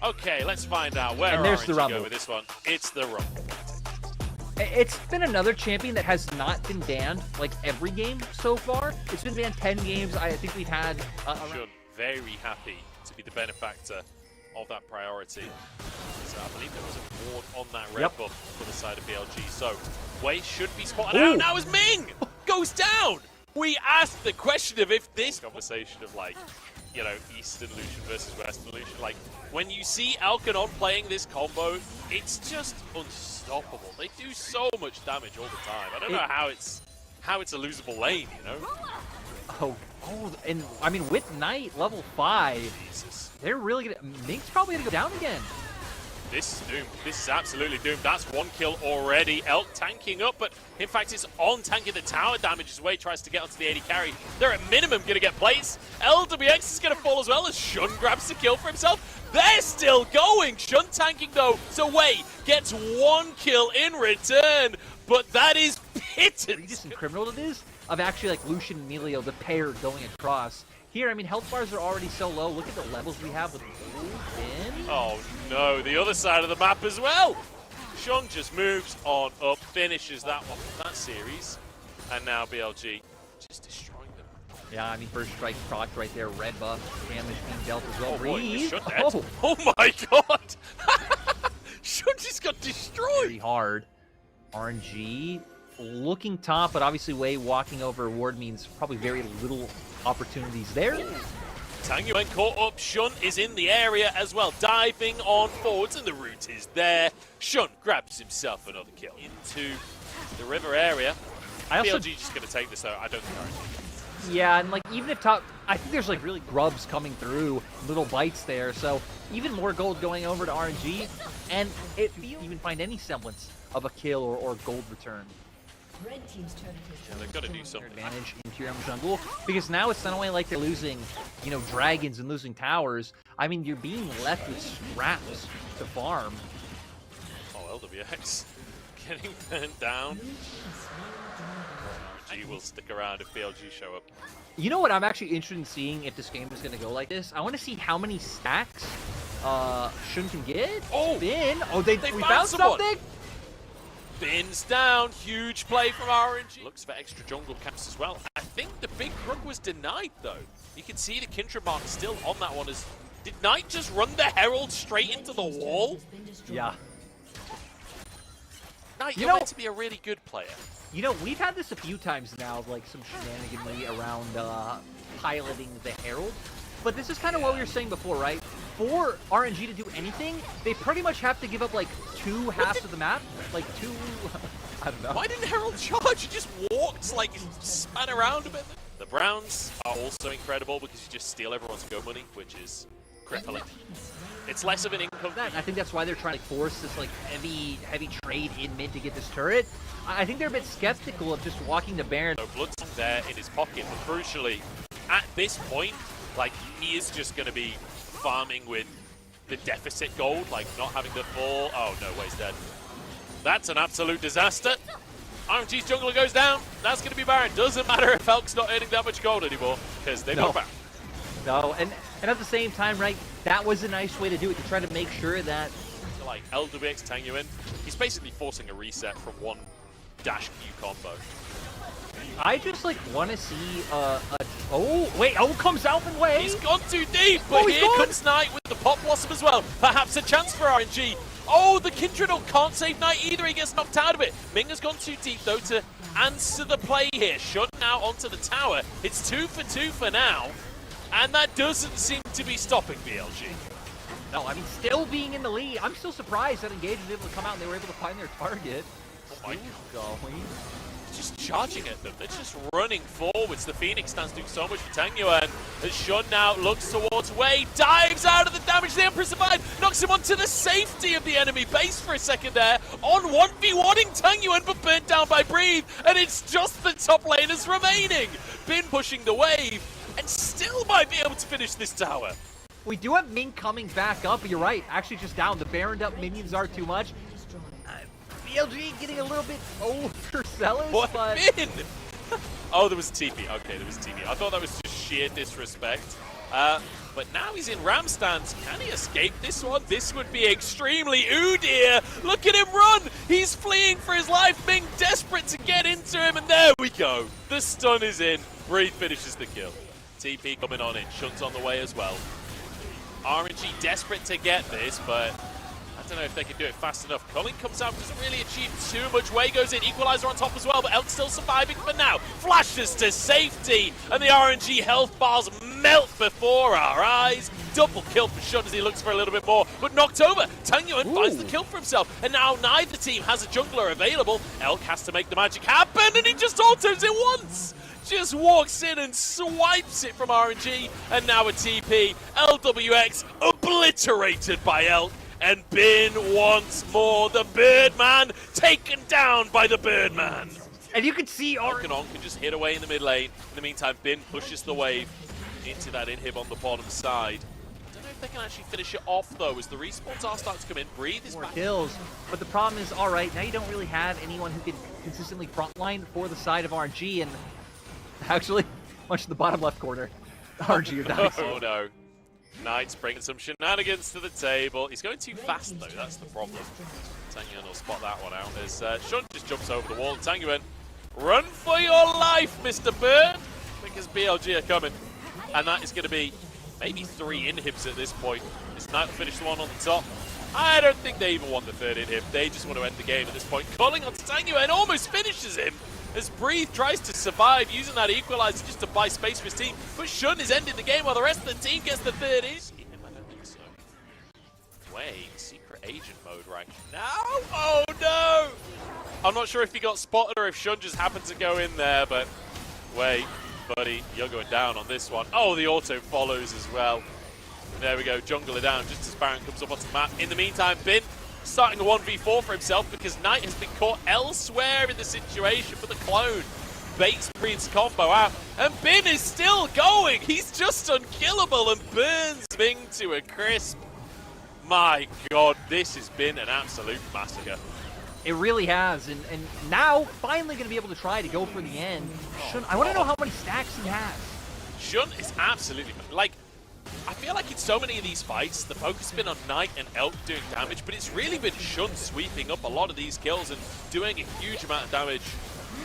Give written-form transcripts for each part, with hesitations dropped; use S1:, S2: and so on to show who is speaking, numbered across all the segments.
S1: Okay, let's find out where
S2: And there's
S1: RNG
S2: the Rumble.
S1: go with this one. It's the Rumble.
S2: It's been another champion that has not been banned like every game so far. It's been banned 10 games. I think we've had
S1: Shun very happy to be the benefactor of that priority. So I believe there was a ward on that red buff for the side of BLG. So Wei should be spotted out now as Ming goes down. We asked the question of if this conversation of like, you know, Eastern Lucian versus Western Lucian, like when you see Alkanon playing this combo, it's just unstoppable. They do so much damage all the time. I don't know how it's a losable lane, you know?
S2: And I mean with Knight level 5,
S1: Jesus.
S2: they're really gonna. Ming's probably gonna go down again.
S1: This is doomed. This is absolutely doomed. That's one kill already. Elk tanking up, but in fact it's on tanking the tower damage as Wei tries to get onto the AD carry. They're at minimum going to get plates. LWX is going to fall as well as Shun grabs the kill for himself. They're still going. Shun tanking though, so Wei gets one kill in return, but that is pittance.
S2: Regis and criminal it is of actually like Lucian and Emilio, the pair going across. Here, I mean, health bars are already so low. Look at the levels we have with Finn.
S1: Oh no, the other side of the map as well. Shun just moves on up, finishes that one, that series, and now BLG just destroying them.
S2: Yeah, I mean, first strike proc right there, red buff, damage being dealt as well.
S1: Oh boy, is Shun dead?
S2: Oh,
S1: Oh my god! Shun just got destroyed!
S2: very hard. RNG looking top, but obviously Wei walking over ward means probably very little opportunities there.
S1: Tang Yuan caught up, Shun is in the area as well, diving on forwards, and the route is there. Shun grabs himself another kill into the river area. BLG just going to take this though, I don't think RNG.
S2: Yeah, and like even if top, I think there's like really grubs coming through, little bites there, so even more gold going over to RNG, and it even find any semblance of a kill or gold return.
S3: Red team's turret has
S1: Yeah, they've got to do something.
S2: Advantage in Kyurem jungle, because now it's not only like they're losing, you know, dragons and losing towers. I mean, you're being left with scraps to farm.
S1: Oh, LWX getting burnt down. RNG will stick around if BLG show up.
S2: You know what I'm actually interested in seeing if this game is going to go like this? I want to see how many stacks Shun can get.
S1: Oh!
S2: Finn! Oh, we
S1: found
S2: found
S1: someone.
S2: something?
S1: Finn's down, huge play from RNG. Looks for extra jungle camps as well. I think the big crook was denied though. You can see the Kindred mark still on that one. Did Knight just run the Herald straight into the wall?
S2: Yeah.
S1: Knight, you're meant to be a really good player.
S2: You know, we've had this a few times now, like some shenaniganry around piloting the Herald. But this is kind of what we were saying before, right? For RNG to do anything, they pretty much have to give up like two halves of the map. Like two, I don't know.
S1: Why didn't Herald charge? He just walked, like, span around a bit. The Browns are also incredible because you just steal everyone's go money, which is crippling. It's less of an income.
S2: I think that's why they're trying to force this like heavy trade in mid to get this turret. I think they're a bit skeptical of just walking the Baron.
S1: So Blood's there in his pocket, but crucially, at this point, like, he is just going to be farming with the deficit gold, like not having the full. Oh no, Wei's dead. That's an absolute disaster. RNG's jungler goes down. That's going to be Baron. Doesn't matter if Elk's not earning that much gold anymore because they've got Baron.
S2: No, and at the same time, right, that was a nice way to do it, to try to make sure that...
S1: Like, LWX Tang Yuan, he's basically forcing a reset from one dash Q combo.
S2: I just, like, want to see oh, wait, comes Alvin Wei!
S1: He's gone too deep, but here comes Knight with the Pop Blossom as well. Perhaps a chance for RNG. Oh, the Kindred can't save Knight either, he gets knocked out of it. Ming has gone too deep, though, to answer the play here. Shun now onto the tower. It's 2 for 2 for now. And that doesn't seem to be stopping BLG.
S2: No, I mean, still being in the lead. I'm still surprised that Engage was able to come out and they were able to find their target.
S1: Oh my god.
S2: Going.
S1: Just charging at them. They're just running forwards. The Phoenix stands doing so much for Tang Yuan. As Shun now looks towards Wei, dives out of the damage. The Empress Divine knocks him onto the safety of the enemy base for a second there. On 1v1ing Tang Yuan, but burnt down by Breathe. And it's just the top laners remaining. Bin pushing the wave and still might be able to finish this tower.
S2: We do have Ming coming back up, but you're right. Actually just down. The Baroned up minions are too much. BLG getting a little bit overzealous,
S1: What?
S2: but...
S1: Bin? Oh, there was a TP. Okay, there was a TP. I thought that was just sheer disrespect. But now he's in Ram stance. Can he escape this one? This would be extremely dear. Look at him run. He's fleeing for his life. Ming desperate to get into him. And there we go. The stun is in. Breathe finishes the kill. TP coming on in. Shun's on the way as well. RNG desperate to get this, but I don't know if they can do it fast enough. Culling comes out, doesn't really achieve too much. Way goes in, Equalizer on top as well, but Elk still surviving for now. Flashes to safety, and the RNG health bars melt before our eyes. Double kill for Shun as he looks for a little bit more, but knocked over. Tang Yuan finds the kill for himself, and now neither team has a jungler available. Elk has to make the magic happen, and he just autos it once. Just walks in and swipes it from RNG, and now a TP. LWX obliterated by Elk. And Bin once more, the Birdman taken down by the Birdman.
S2: And you can see
S1: Alkanon can just hit away in the mid lane. In the meantime, Bin pushes the wave into that inhib on the bottom side. I don't know if they can actually finish it off though, as the respawns are starting to come in. Breathe is
S2: more
S1: back.
S2: kills, but the problem is, all right, now you don't really have anyone who can consistently frontline for the side of RNG, and actually, much to the bottom left corner, RNG are dying.
S1: Oh no. Knight's bringing some shenanigans to the table. He's going too fast though, that's the problem. Tang Yuan will spot that one out as Shun just jumps over the wall. Tang Yuan, run for your life, Mr. Bird, because BLG are coming. And that is going to be maybe 3 inhibs at this point. This Knight will finish the one on the top. I don't think they even want the 3rd inhib. They just want to end the game at this point. Calling on Tang Yuan almost finishes him as Breathe tries to survive using that Equalizer just to buy space for his team. But Shun is ending the game while the rest of the team gets the 3rd in. I don't think so. Wait, secret agent mode right now? Oh no! I'm not sure if he got spotted or if Shun just happened to go in there, but wait, buddy, you're going down on this one. Oh, the auto follows as well. There we go, jungler down just as Baron comes up onto the map. In the meantime, Bin starting a 1v4 for himself because Knight has been caught elsewhere in the situation, but the clone baits Breed's combo out, and Bin is still going. He's just unkillable and burns Ming to a crisp. My god, this has been an absolute massacre.
S2: It really has, and now finally going to be able to try to go for the end. Shun, I want to know how many stacks he has.
S1: Shun is absolutely, like, I feel like in so many of these fights, the focus has been on Knight and Elk doing damage, but it's really been Shun sweeping up a lot of these kills and doing a huge amount of damage.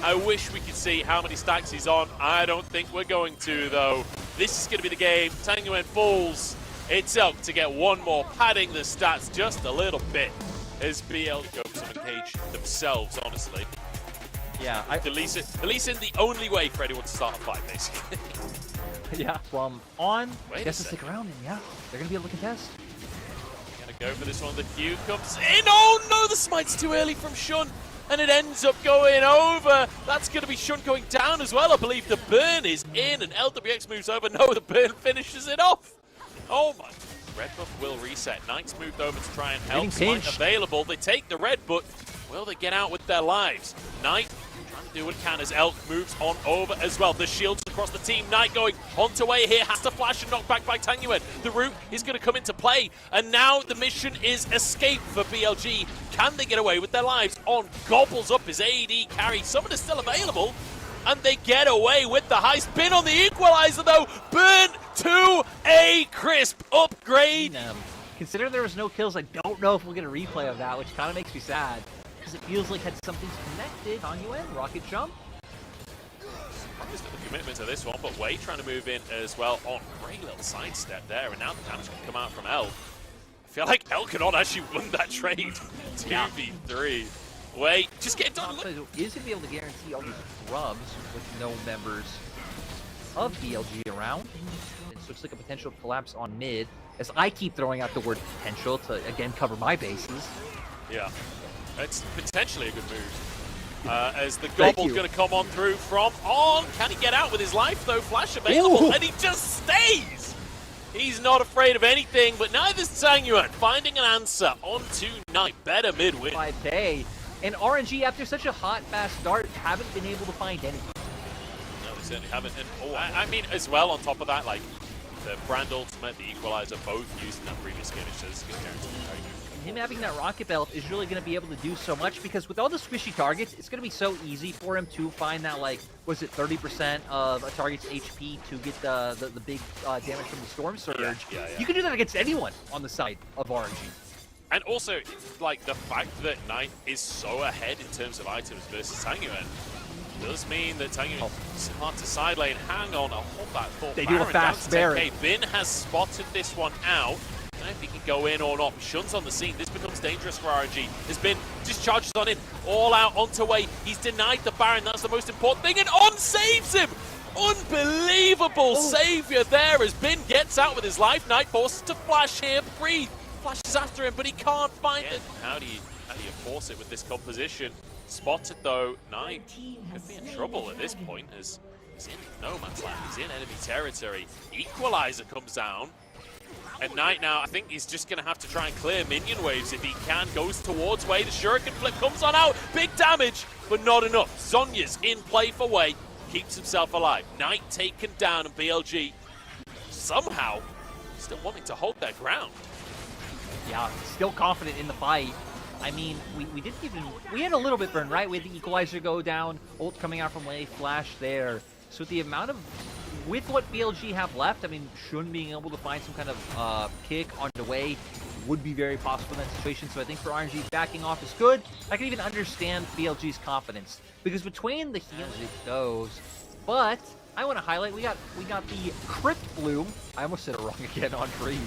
S1: I wish we could see how many stacks he's on. I don't think we're going to, though. This is going to be the game. Tang Yuan falls. It's Elk to get one more, padding the stats just a little bit as BL goes on a cage themselves, honestly.
S2: Yeah,
S1: At least in the only way for anyone to start a fight, basically.
S2: yeah, from on,
S1: Wait
S2: guess
S1: a
S2: to stick around, and yeah, they're going to be able to contest.
S1: Gonna go for this one. The Q comes in. Oh no, the smite's too early from Shun, and it ends up going over. That's gonna be Shun going down as well. I believe the burn is in, and LWX moves over. No, the burn finishes it off. Oh my. Red buff will reset. Knight's moved over to try and help. Smite available. They take the red, but will they get out with their lives? Knight trying to do what he can as Elk moves on over as well. The shields across the team. Knight going onto way here. Has to flash and knock back by Tang Yuan. The root is going to come into play. And now the mission is escape for BLG. Can they get away with their lives? On gobbles up his AD carry. Someone is still available. And they get away with the high spin on the Equalizer though. Burn to a crisp upgrade.
S2: Considering there was no kills, I don't know if we'll get a replay of that, which kind of makes me sad. Because it feels like had something's connected. Tang Yuan, rocket jump.
S1: Just the commitment to this one, but Wei trying to move in as well on great little sidestep there, and now the damage can come out from Elk. I feel like Elkanon actually won that trade. 2v3. Wei, just get it done.
S2: So is going to be able to guarantee all these grubs with no members of BLG around. And so it's like a potential collapse on mid, as I keep throwing out the word potential to, again, cover my bases.
S1: Yeah, it's potentially a good move. As the Gobble's going to come on through from on. Can he get out with his life, though? Flash available, and he just stays! He's not afraid of anything, but neither's Tang Yuan. Finding an answer onto Knight. Better mid-win.
S2: 5K. And RNG, after such a hot, fast start, haven't been able to find anything.
S1: No, they certainly haven't. And I mean, as well, on top of that, like, the Brand Ultimate, the Equalizer, both used in that previous game, so this is going to guarantee a very good
S2: him having that rocket belt is really going to be able to do so much, because with all the squishy targets, it's going to be so easy for him to find that, like, was it 30% of a target's HP to get the big damage from the Storm Surge.
S1: Yeah.
S2: You can do that against anyone on the side of RNG.
S1: And also, like, the fact that Knight is so ahead in terms of items versus Tangyuan does mean that Tangyuan is hard to side lane. Hang on, I'll hold that thought.
S2: They do a
S1: Baron
S2: fast
S1: down to 10K.
S2: Baron.
S1: Bin has spotted this one out. I don't know if he can go in or not. Shun's on the scene. This becomes dangerous for RNG. Has been just charges on in, all out onto way. He's denied the Baron. That's the most important thing. And On saves him. Unbelievable savior there as Bin gets out with his life. Knight forces to flash here. Breathe. Flashes after him, but he can't find it. How do you force it with this composition? Spotted though. Knight could be in trouble at this point as he's in no man's land. He's in enemy territory. Equalizer comes down. And Knight now, I think he's just going to have to try and clear minion waves if he can. Goes towards Wei. The Shuriken flip comes on out. Big damage, but not enough. Zonya's in play for Wei. Keeps himself alive. Knight taken down, and BLG somehow still wanting to hold their ground.
S2: Yeah, still confident in the fight. I mean, we had a little bit burn, right? We had the equalizer go down, ult coming out from Wei, flash there. So the amount of, with what BLG have left, I mean, Shun being able to find some kind of pick on the way would be very possible in that situation. So I think for RNG, backing off is good. I can even understand BLG's confidence, because between the heals it goes, but I want to highlight, we got the Crypt Bloom. I almost said it wrong again on Dream.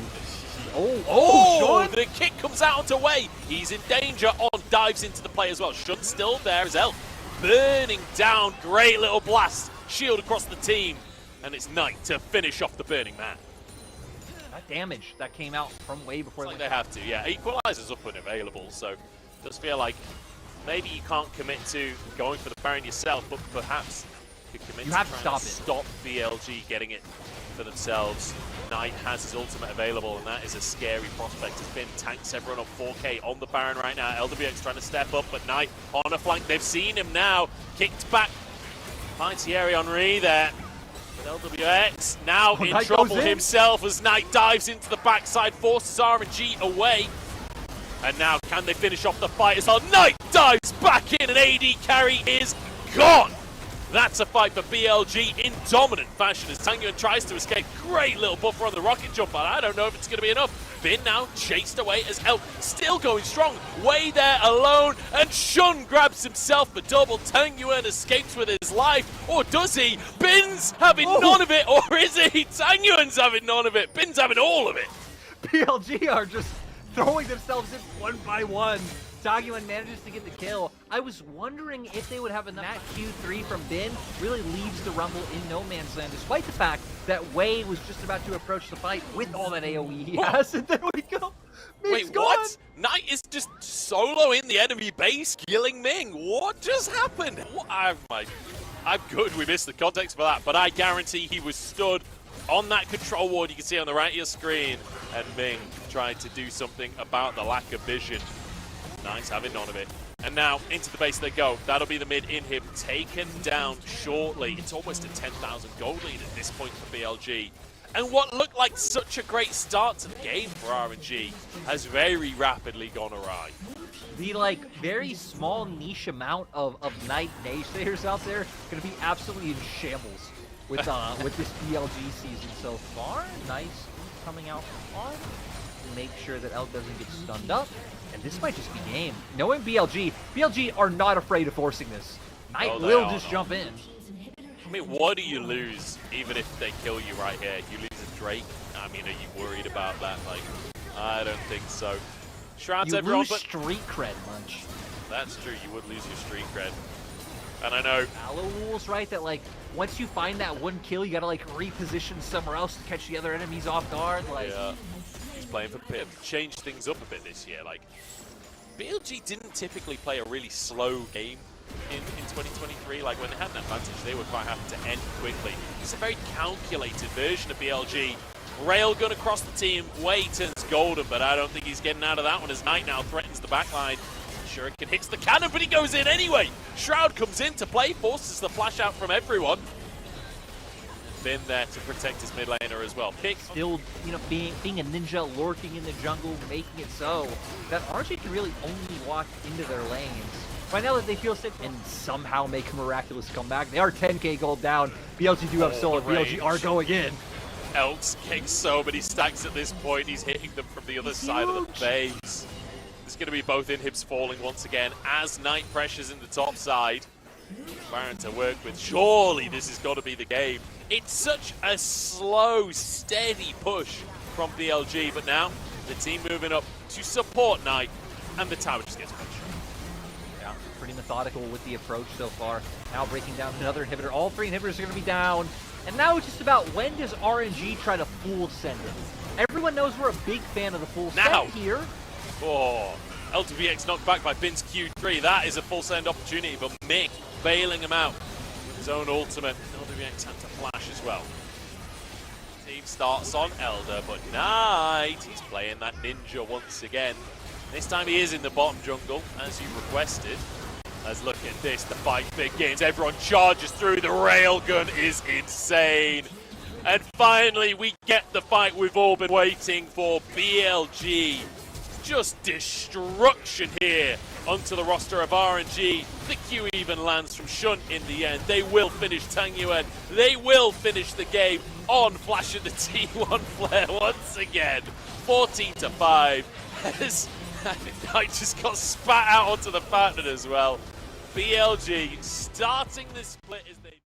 S1: Oh, the kick comes out onto Wei. He's in danger. On dives into the play as well. Shun's still there as Elf. Burning down. Great little blast. Shield across the team. And it's Knight to finish off the Burning Man.
S2: That damage that came out from Wei before
S1: Like they have to, yeah. Equalizer's up and available, so it does feel like maybe you can't commit to going for the Baron yourself, but perhaps you could commit to trying to stop BLG getting it for themselves. Knight has his ultimate available, and that is a scary prospect. Has been tanks everyone on 4K on the Baron right now. LWX trying to step up, but Knight on a flank. They've seen him now. Kicked back. Finds Thierry Henry there. But LWX now in trouble himself as Knight dives into the backside, forces RNG away. And now can they finish off the fight as well? Knight dives back in, and AD carry is gone. That's a fight for BLG in dominant fashion as Tangyuan tries to escape. Great little buffer on the rocket jump, but I don't know if it's going to be enough. Bin now chased away as Elk still going strong. Way there alone, and Shun grabs himself the double. Tangyuan escapes with his life, or does he? Bin's having none of it, or is he? Tangyuan's having none of it. Bin's having all of it.
S2: BLG are just throwing themselves in one by one. Tangyuan manages to get the kill. I was wondering if they would have enough. That Q3 from Bin really leaves the Rumble in no man's land, despite the fact that Wei was just about to approach the fight with all that AoE he has. And there we go. Ming's
S1: Wait,
S2: gone.
S1: what? Knight is just solo in the enemy base, killing Ming. What just happened? What? I'm good. We missed the context for that, but I guarantee he was stood on that control ward you can see on the right of your screen, and Ming tried to do something about the lack of vision. Nice, having none of it. And now into the base they go. That'll be the mid inhib taken down shortly. It's almost a 10,000 gold lead at this point for BLG. And what looked like such a great start to the game for RNG has very rapidly gone awry.
S2: The very small niche amount of Knight naysayers out there gonna be absolutely in shambles with this BLG season so far. Nice coming out on. Make sure that Elk doesn't get stunned up. And this might just be game. Knowing BLG are not afraid of forcing this. Knight will just jump in.
S1: I mean, what do you lose even if they kill you right here? You lose a Drake. I mean, are you worried about that? Like, I don't think so. Shrouds everyone,
S2: lose
S1: but
S2: street cred, Munch.
S1: That's true. You would lose your street cred. And I know
S2: Valor rules, right? That once you find that one kill, you gotta reposition somewhere else to catch the other enemies off guard.
S1: Yeah. Playing for Pip, changed things up a bit this year. BLG didn't typically play a really slow game in 2023. When they had an advantage, they were quite happy to end quickly. It's a very calculated version of BLG. Railgun across the team, Wei turns golden, but I don't think he's getting out of that one as Knight now threatens the backline. Shuriken hits the cannon, but he goes in anyway. Shroud comes in to play, forces the flash out from everyone. been there to protect his mid laner as well. Pick
S2: Still, you know, being a ninja, lurking in the jungle, making it so that RNG can really only walk into their lanes. Right now that they feel safe and somehow make a miraculous comeback. They are 10k gold down. BLG do have solo. BLG are going in.
S1: Elks getting so many stacks at this point. He's hitting them from the other side of the base. There's going to be both inhibs falling once again as Knight pressures in the top side. Baron to work with. Surely this has got to be the game. It's such a slow, steady push from BLG, but now the team moving up to support Knight, and the tower just gets pushed.
S2: Yeah, pretty methodical with the approach so far. Now breaking down another inhibitor. All three inhibitors are going to be down. And now it's just about when does RNG try to full send it. Everyone knows we're a big fan of the full
S1: Now.
S2: send here.
S1: Oh, L2VX knocked back by Bin's Q3. That is a full send opportunity, but Mick bailing him out with his own ultimate. L2VX had to flash as well. Team starts on Elder, but Knight, he's playing that ninja once again. This time he is in the bottom jungle, as you requested. As look at this, the fight begins. Everyone charges through. The railgun is insane. And finally, we get the fight we've all been waiting for. BLG. Just destruction here onto the roster of RNG. The Q even lands from Shunt in the end. They will finish Tang Yuan. They will finish the game on Flash of the T1 flare once again. 14-5. I just got spat out onto the fountain as well. BLG starting this split as they